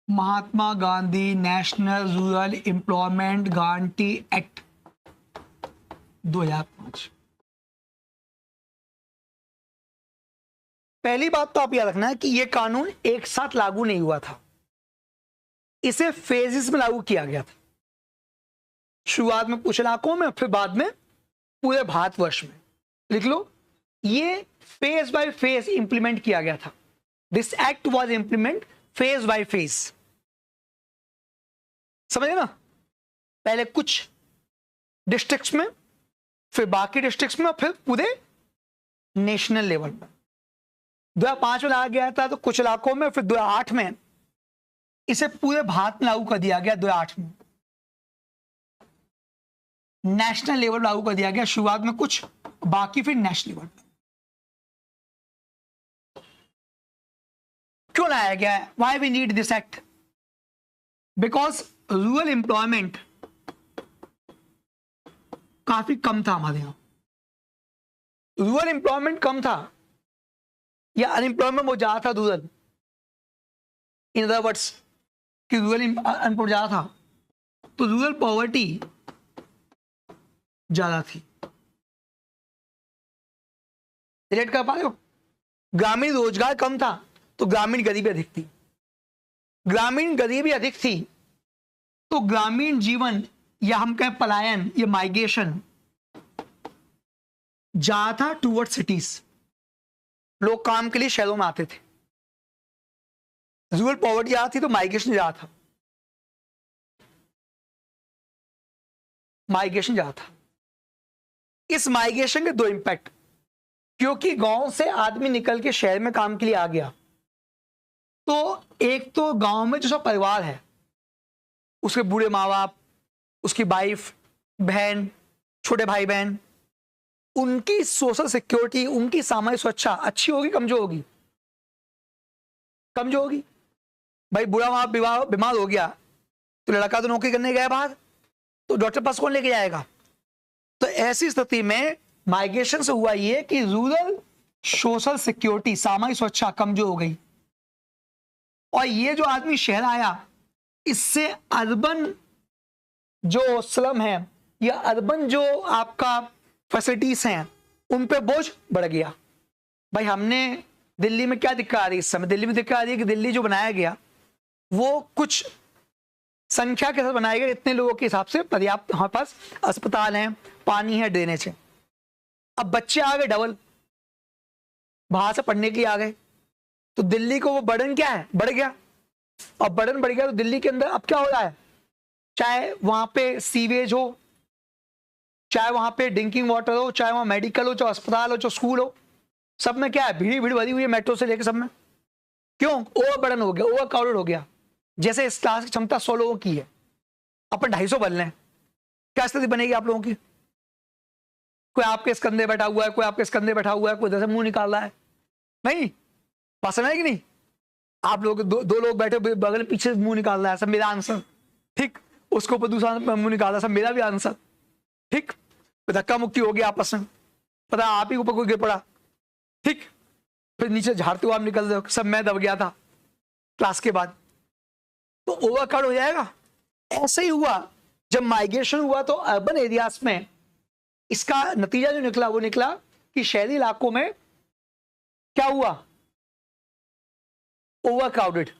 महात्मा Gandhi national rural employment guarantee act 2005। पहली बात तो आप याद रखना है कि यह कानून एक साथ लागू नहीं हुआ था, इसे फेजेस में लागू किया गया था। शुरुआत में कुछ इलाकों में, फिर बाद में पूरे भारतवर्ष में। लिख लो, ये फेज बाय फेज इंप्लीमेंट किया गया था। This act was implement phase by phase. समझे ना? पहले कुछ डिस्ट्रिक्ट्स में, फिर बाकी डिस्ट्रिक्ट्स में, फिर पूरे नेशनल लेवल में। 2005 में लाया गया था तो कुछ इलाकों में, फिर 2008 में इसे पूरे भारत में लागू कर दिया गया। 2008 में नेशनल लेवल लागू कर दिया गया। शुरुआत में कुछ, बाकी फिर नेशनल लेवल। क्यों लाया गया है? Why we need this act? Because rural employment काफी कम था हमारे यहां। रूरल एम्प्लॉयमेंट कम था या अनएम्प्लॉयमेंट बहुत ज्यादा था रूरल। इन अदर वर्ड्स कि रूरल अनएम्प्लॉयमेंट ज्यादा था तो रूरल पॉवर्टी ज्यादा थी। रिलेट कर पा रहे हो? ग्रामीण रोजगार कम था तो ग्रामीण गरीबी अधिक थी। ग्रामीण गरीबी अधिक थी तो ग्रामीण जीवन, या हम कहें पलायन, या माइग्रेशन ज्यादा था टूवर्ड सिटीज। लोग काम के लिए शहरों में आते थे। रूरल पॉवर्टी ज्यादा थी तो माइग्रेशन ज्यादा था। माइग्रेशन ज्यादा था। इस माइग्रेशन के दो इंपैक्ट, क्योंकि गांव से आदमी निकल के शहर में काम के लिए आ गया, तो एक तो गांव में जो सब परिवार है, उसके बूढ़े माँ बाप, उसकी वाइफ, बहन, छोटे भाई बहन, उनकी सोशल सिक्योरिटी, उनकी सामाजिक सुरक्षा अच्छी होगी, कमजोर होगी? कमजोर होगी। भाई बूढ़ा माँ बाप बीमार हो गया तो लड़का तो नौकरी करने गया बाहर, तो डॉक्टर पास कौन लेके जाएगा? तो ऐसी स्थिति में माइग्रेशन से हुआ ये कि रूरल सोशल सिक्योरिटी, सामाजिक सुरक्षा कमजोर हो गई। और ये जो आदमी शहर आया, इससे अर्बन जो स्लम है या अर्बन जो आपका फैसिलिटीज हैं, उन पे बोझ बढ़ गया। भाई हमने दिल्ली में क्या दिक्कत आ रही है इस समय? दिल्ली में दिक्कत आ रही है कि दिल्ली जो बनाया गया वो कुछ संख्या के साथ बनाया गया, इतने लोगों के हिसाब से पर्याप्त हमारे पास अस्पताल हैं, पानी है, ड्रेनेज है। अब बच्चे आ गए डबल, बाहर से पढ़ने के लिए आ गए, तो दिल्ली को वो बर्डन क्या है? बढ़ गया। अब बर्डन बढ़ गया तो दिल्ली के अंदर अब क्या हो रहा है? चाहे वहां पे सीवेज हो, चाहे वहां पे ड्रिंकिंग वाटर हो, चाहे वहां मेडिकल हो, चाहे अस्पताल हो, चाहे स्कूल हो, सब में क्या है? भीड़ भीड़ भरी हुई है, मेट्रो से लेकर सब में। क्यों? ओवर बर्डन हो गया, ओवर क्राउडेड हो गया। जैसे इस क्लास की क्षमता 100 लोगों की है, अपन 250 बन लें, क्या स्थिति बनेगी आप लोगों की? कोई आपके इस कंधे बैठा हुआ है, कोई आपके इस कंधे बैठा हुआ है, कोई इधर से मुंह निकाल रहा है। नहीं बात समझ कि नहीं? आप लोग दो लोग बैठे बगल पीछे मुंह निकाल रहा है, सब मेरा आंसर, ठीक। उसको ऊपर दूसरा मुंह निकाल रहा है, सब मेरा भी आंसर, ठीक। धक्का मुक्की हो गया आपस में, पता आप ही ऊपर कोई गिर पड़ा, ठीक। फिर नीचे झाड़ते हुए आप निकल रहे हो, सब मैं दब गया था क्लास के बाद, तो ओवरक्राउड हो जाएगा। ऐसे ही हुआ जब माइग्रेशन हुआ तो अर्बन एरियाज में इसका नतीजा जो निकला वो निकला कि शहरी इलाकों में क्या हुआ? ओवरक्राउडेड,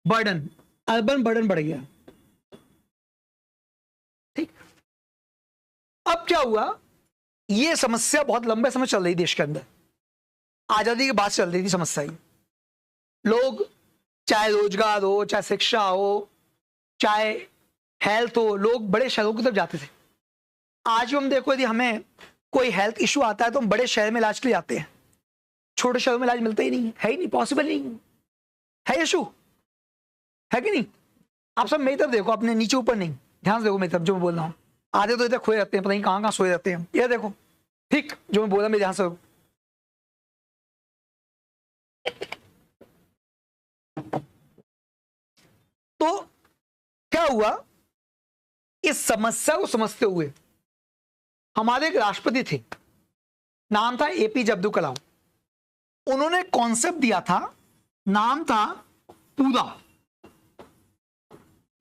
बर्डन, अर्बन बर्डन बढ़ गया, ठीक। अब क्या हुआ? ये समस्या बहुत लंबे समय चल रही देश के अंदर, आजादी के बाद चल रही थी समस्या ये। लोग चाहे रोजगार हो, चाहे शिक्षा हो, चाहे हेल्थ हो, लोग बड़े शहरों की तरफ जाते थे। आज भी हम देखो, यदि हमें कोई हेल्थ इशू आता है तो हम बड़े शहर में इलाज के लिए जाते हैं, छोटे शहरों में इलाज मिलता ही नहीं है ही नहीं, पॉसिबल नहीं है। इशू है कि नहीं? आप सब मेरी तरफ देखो, अपने नीचे ऊपर नहीं, ध्यान से देखो मेरी तरफ जो मैं बोल रहा हूँ। आधे तो इधर खोए रहते हैं, पता नहीं कहाँ कहाँ सोए रहते हैं, ये देखो, ठीक जो मैं बोल रहा हूँ मेरे ध्यान से। तो क्या हुआ? इस समस्या को समझते हुए हमारे एक राष्ट्रपति थे, नाम था एपीजे अब्दुल कलाम। उन्होंने कॉन्सेप्ट दिया था, नाम था पूरा।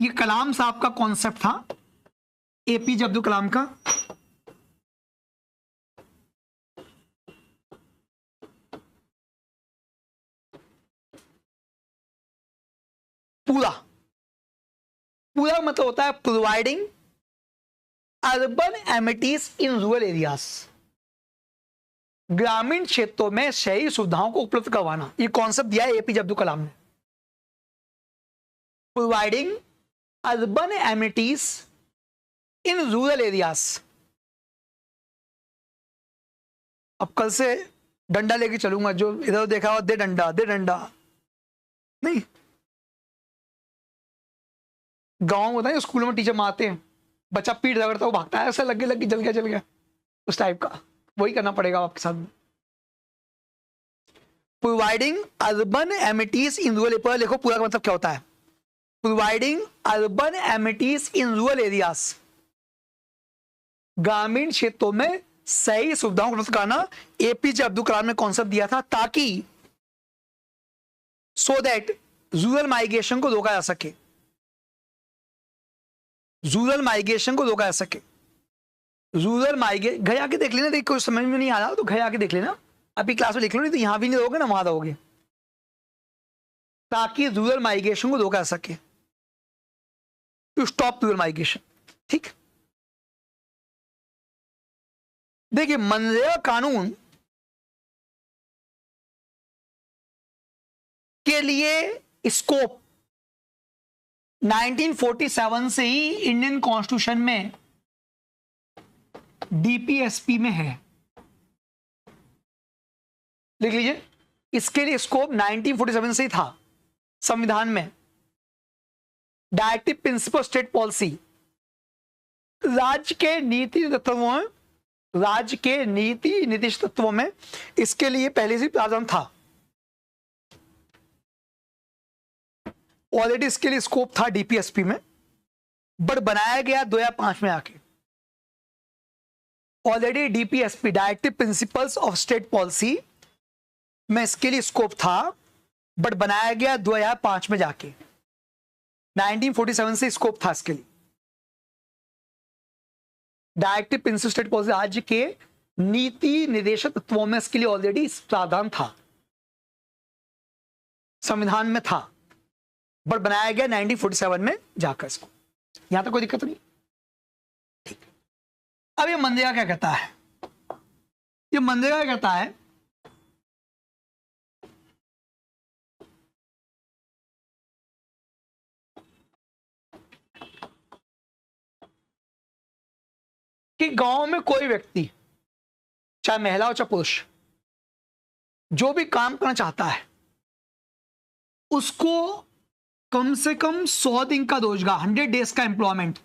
ये कलाम साहब का कॉन्सेप्ट था, एपीजे अब्दुल कलाम का। पूरा पूरा मतलब होता है providing urban amenities in rural areas, ग्रामीण क्षेत्रों में शहरी सुविधाओं को उपलब्ध करवाना। ये कॉन्सेप्ट दिया है एपीजे अब्दुल कलाम ने। Providing urban amenities in rural areas. अब कल से डंडा लेके चलूंगा, जो इधर देखा हो दे डंडा दे डंडा नहीं। गांव में होता है स्कूलों में टीचर मारते हैं, बच्चा पीठ रगड़ता वो भागता है, ऐसा लग गया जल गया उस टाइप का। वही करना पड़ेगा आपके साथ। Providing urban amenities in rural area, देखो पूरा का मतलब क्या होता है। Providing urban amenities in rural areas, ग्रामीण क्षेत्रों में सही सुविधाओं को उपलब्ध कराना। एपीजे अब्दुल कलाम ने कॉन्सेप्ट दिया था ताकि सो दैट रूरल माइग्रेशन को रोका जा सके, रूरल माइग्रेशन को रोका जा सके। रूरल माइग्रेशन घर आके देख लेना, देखो समझ में नहीं आ रहा तो घर आके देख लेना, अभी क्लास में लिख लो, नहीं तो यहां भी नहीं रहोगे ना वहां रहोगे, ताकि रूरल माइग्रेशन को रोका जा सके, टू स्टॉप रूरल माइग्रेशन। ठीक, देखिए मनरेगा कानून के लिए स्कोप 1947 से ही इंडियन कॉन्स्टिट्यूशन में डीपीएसपी में है, लिख लीजिए। इसके लिए स्कोप 1947 से ही था संविधान में। डायरेक्टिव प्रिंसिपल स्टेट पॉलिसी, राज्य के नीति तत्वों में, राज्य के नीति निर्देश तत्वों में इसके लिए पहले से प्रावधान था। ऑलरेडी इसके लिए स्कोप था डीपीएसपी में, बट बनाया गया 2005 में आके। Already DPSP directive principles of state policy में इसके लिए स्कोप था, बट बनाया गया 2005 में जाके। 1947 से स्कोप था इसके लिए। डायरेक्टिव प्रिंसिपल स्टेट पॉलिसी राज्य के नीति निर्देशक तत्वों में इसके लिए ऑलरेडी प्रावधान था, संविधान में था, बट बनाया गया 1947 में जाकर इसको। यहां तक कोई दिक्कत नहीं। ठीक, अब ये मनरेगा क्या कहता है? ये मनरेगा क्या कहता है कि गांव में कोई व्यक्ति, चाहे महिला हो चाहे पुरुष, जो भी काम करना चाहता है उसको कम से कम 100 दिन का रोजगार, 100 डेज का एम्प्लॉयमेंट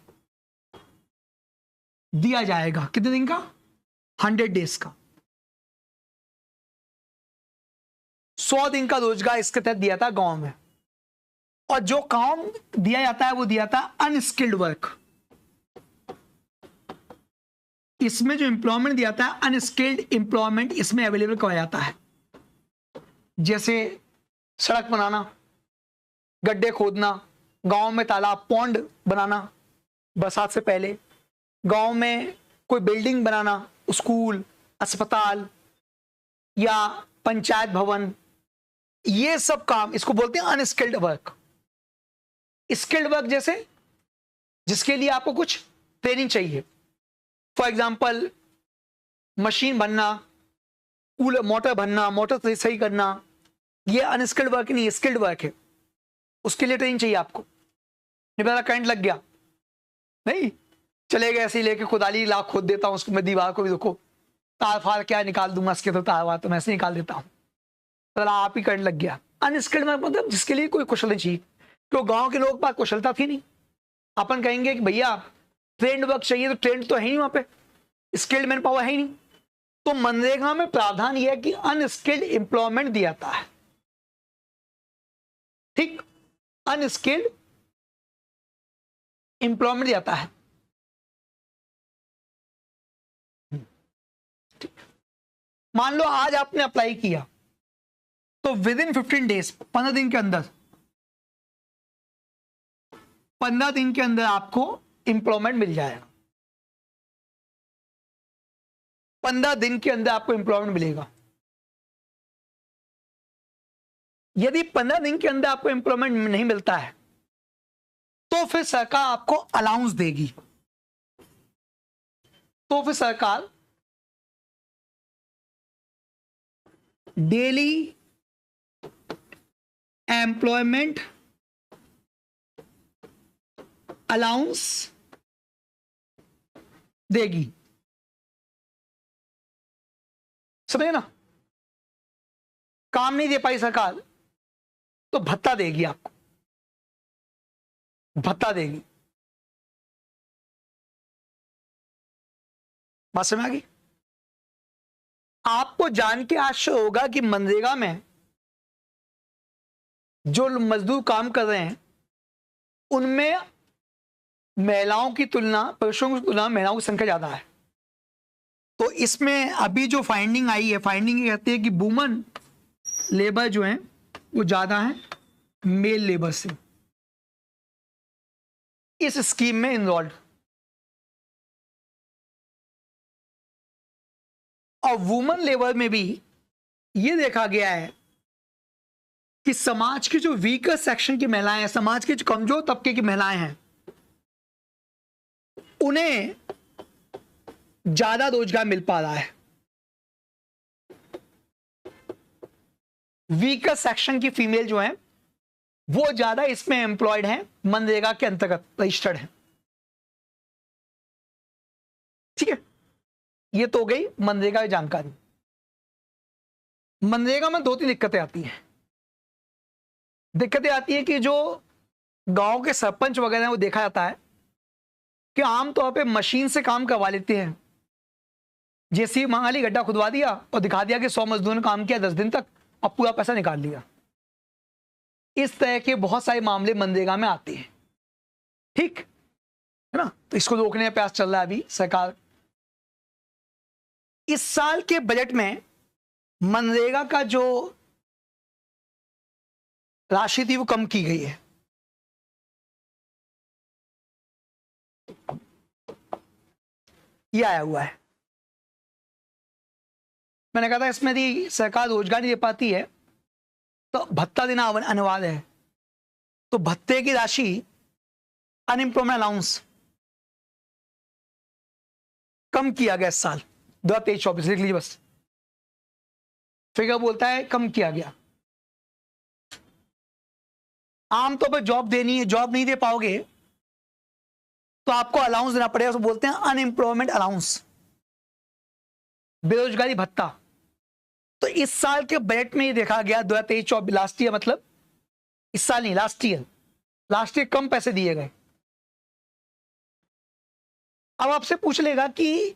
दिया जाएगा। कितने दिन का? 100 डेज का। 100 दिन का रोजगार इसके तहत दिया था गांव में। और जो काम दिया जाता है वो दिया था अनस्किल्ड वर्क। इसमें जो एम्प्लॉयमेंट दिया था अनस्किल्ड एम्प्लॉयमेंट इसमें अवेलेबल कराया जाता है, जैसे सड़क बनाना, गड्ढे खोदना, गांव में तालाब पौंड बनाना बरसात से पहले, गांव में कोई बिल्डिंग बनाना, स्कूल, अस्पताल या पंचायत भवन, ये सब काम इसको बोलते हैं अनस्किल्ड वर्क। स्किल्ड वर्क जैसे जिसके लिए आपको कुछ ट्रेनिंग चाहिए, फॉर एग्जाम्पल मशीन बनना, कूलर मोटर बनना, मोटर सही करना, ये अनस्किल्ड वर्क नहीं, स्किल्ड वर्क है। उसके लिए ट्रेनिंग चाहिए आपको। नहीं पता करंट लग गया, नहीं चले गए ऐसे ही लेके खुदाली ला खोद देता हूं उसको मैं, दीवार को भी देखो तार फार क्या निकाल दूंगा इसके, तो तार वार तो मैं ऐसे निकाल देता हूं, तो आप ही करंट लग गया। अनस्किल्ड मतलब जिसके लिए कोई कुशल नहीं चाहिए। तो गांव के लोग पास कुशलता थी नहीं। अपन कहेंगे कि भैया ट्रेंड वर्क चाहिए, तो ट्रेंड तो है ही नहीं वहां पे, स्किल्ड मैन पावर है ही नहीं। तो मनरेगा में प्रावधान यह है कि अनस्किल्ड एम्प्लॉयमेंट दिया जाता है। ठीक, अनस्किल्ड एम्प्लॉयमेंट दिया जाता है। मान लो आज आपने अप्लाई किया तो विद इन 15 डेज, 15 दिन के अंदर 15 दिन के अंदर आपको एम्प्लॉयमेंट मिल जाएगा। 15 दिन के अंदर आपको एम्प्लॉयमेंट मिलेगा। यदि 15 दिन के अंदर आपको एम्प्लॉयमेंट नहीं मिलता है तो फिर सरकार आपको अलाउंस देगी। तो फिर सरकार डेली एम्प्लॉयमेंट अलाउंस देगी। समझे ना? काम नहीं दे पाई सरकार तो भत्ता देगी, आपको भत्ता देगी। बात समझ आ गई? आपको जान के आश्चर्य होगा कि मनरेगा में जो मजदूर काम कर रहे हैं उनमें महिलाओं की तुलना, पुरुषों की तुलना महिलाओं की संख्या ज्यादा है। तो इसमें अभी जो फाइंडिंग आई है, फाइंडिंग ये कहती है कि वुमन लेबर जो है वो ज्यादा है मेल लेबर से इस स्कीम में इन्वॉल्व। और वुमन लेबर में भी ये देखा गया है कि समाज के जो वीकर सेक्शन की महिलाएं हैं, समाज के जो कमजोर तबके की महिलाएं हैं, उन्हें ज्यादा रोजगार मिल पा रहा है। वीकर सेक्शन की फीमेल जो है वो ज्यादा इसमें एम्प्लॉयड हैं, मनरेगा के अंतर्गत रजिस्टर्ड हैं। ठीक है, ये तो हो गई मनरेगा की जानकारी। मनरेगा में 2-3 दिक्कतें आती हैं। दिक्कतें आती है कि जो गांव के सरपंच वगैरह हैं वो देखा जाता है कि आमतौर पे मशीन से काम करवा लेते हैं। जेसीबी मंगा ली, गड्ढा खुदवा दिया और दिखा दिया कि 100 मजदूर ने काम किया 10 दिन तक, अब पूरा पैसा निकाल लिया। इस तरह के बहुत सारे मामले मनरेगा में आते हैं। ठीक है ना? तो इसको रोकने का प्रयास चल रहा है अभी सरकार। इस साल के बजट में मनरेगा का जो राशि थी वो कम की गई है। ये आया हुआ है। मैंने कहा था इसमें यदि सरकार रोजगार नहीं दे पाती है तो भत्ता देना अनिवार्य है। तो भत्ते की राशि, अनएम्प्लॉयमेंट अलाउंस कम किया गया इस साल 2023-24। लिख लीजिए बस, फिगर बोलता है कम किया गया। आमतौर पर जॉब देनी है, जॉब नहीं दे पाओगे तो आपको अलाउंस देना पड़ेगा। उसको बोलते हैं अनएम्प्लॉयमेंट अलाउंस, बेरोजगारी भत्ता। तो इस साल के बजट में ये देखा गया 2023-24, लास्ट ईयर, मतलब इस साल नहीं, लास्ट ईयर कम पैसे दिए गए। अब आपसे पूछ लेगा कि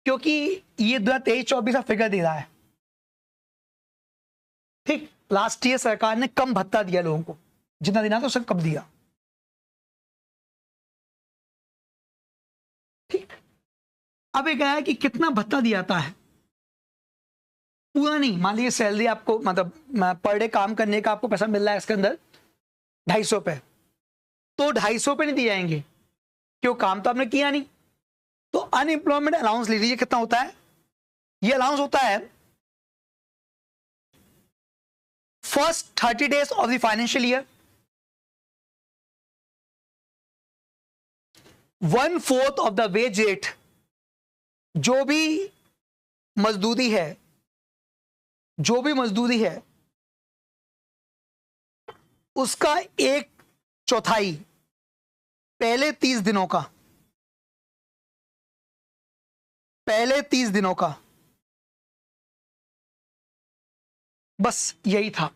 क्योंकि ये 2023-24 का फिगर दे रहा है, ठीक, लास्ट ईयर सरकार ने कम भत्ता दिया लोगों को, जितना देना था उससे कम दिया। ठीक, अब एक आया कि कितना भत्ता दिया जाता है, पूरा नहीं। मान लीजिए सैलरी आपको, मतलब पर डे काम करने का आपको पैसा मिल रहा है इसके अंदर 250 रुपए, तो 250 रुपए नहीं दिए जाएंगे क्यों, काम तो आपने किया नहीं। तो अनएम्प्लॉयमेंट अलाउंस ले लीजिए, कितना होता है ये अलाउंस? होता है first 30 days of the financial year, 1/4 of the wage rate. जो भी मजदूरी है उसका 1/4 पहले 30 दिनों का, बस यही था।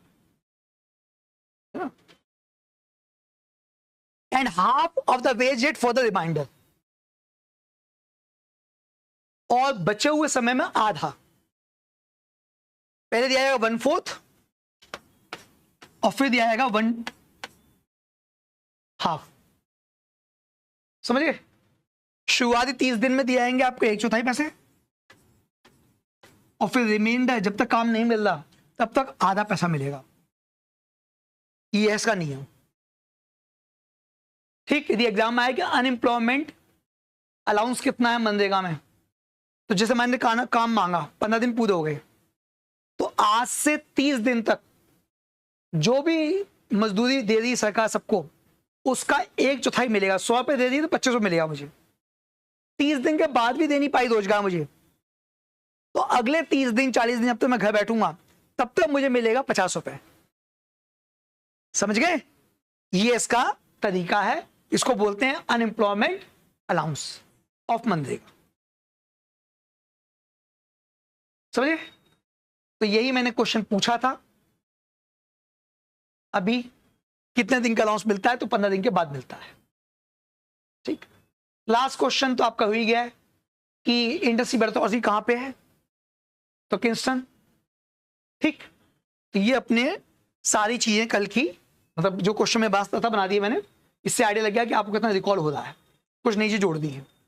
And half of the wage rate for the reminder, और बचे हुए समय में आधा। पहले दिया जाएगा 1/4 और फिर दिया जाएगा 1/2। समझिए, शुरुआती 30 दिन में दिए जाएंगे आपको 1/4 पैसे, और फिर रिमाइंडर जब तक काम नहीं मिल रहा तब तक आधा पैसा मिलेगा। ये इसका नियम। ठीक, यदि एग्जाम में आया कि अनएम्प्लॉयमेंट अलाउंस कितना है मनरेगा में, तो जैसे मैंने काम मांगा, 15 दिन पूरे हो गए, तो आज से 30 दिन तक जो भी मजदूरी दे दी सरकार सबको, उसका 1/4 मिलेगा। 100 रुपये दे दी तो 2500 मिलेगा मुझे। 30 दिन के बाद भी दे नहीं पाई रोजगार मुझे, तो अगले 30 दिन 40 दिन जब तक मैं घर बैठूंगा तब तक मुझे मिलेगा 50 रुपए। समझ गए? ये इसका तरीका है, इसको बोलते हैं अनएम्प्लॉयमेंट अलाउंस ऑफ मनरेगा। समझे? तो यही मैंने क्वेश्चन पूछा था। अभी कितने दिन का अलाउंस मिलता है, तो 15 दिन के बाद मिलता है। ठीक, लास्ट क्वेश्चन तो आपका हो ही गया है कि इंडस्ट्री बर्थौसी कहां पे है, तो किंगस्टन। ठीक, तो ये अपने सारी चीजें कल की, मतलब जो क्वेश्चन में बात था बना दिए मैंने। इससे आइडिया लग गया कि आपको कितना रिकॉल हो रहा है, कुछ नई चीज जोड़ दी है।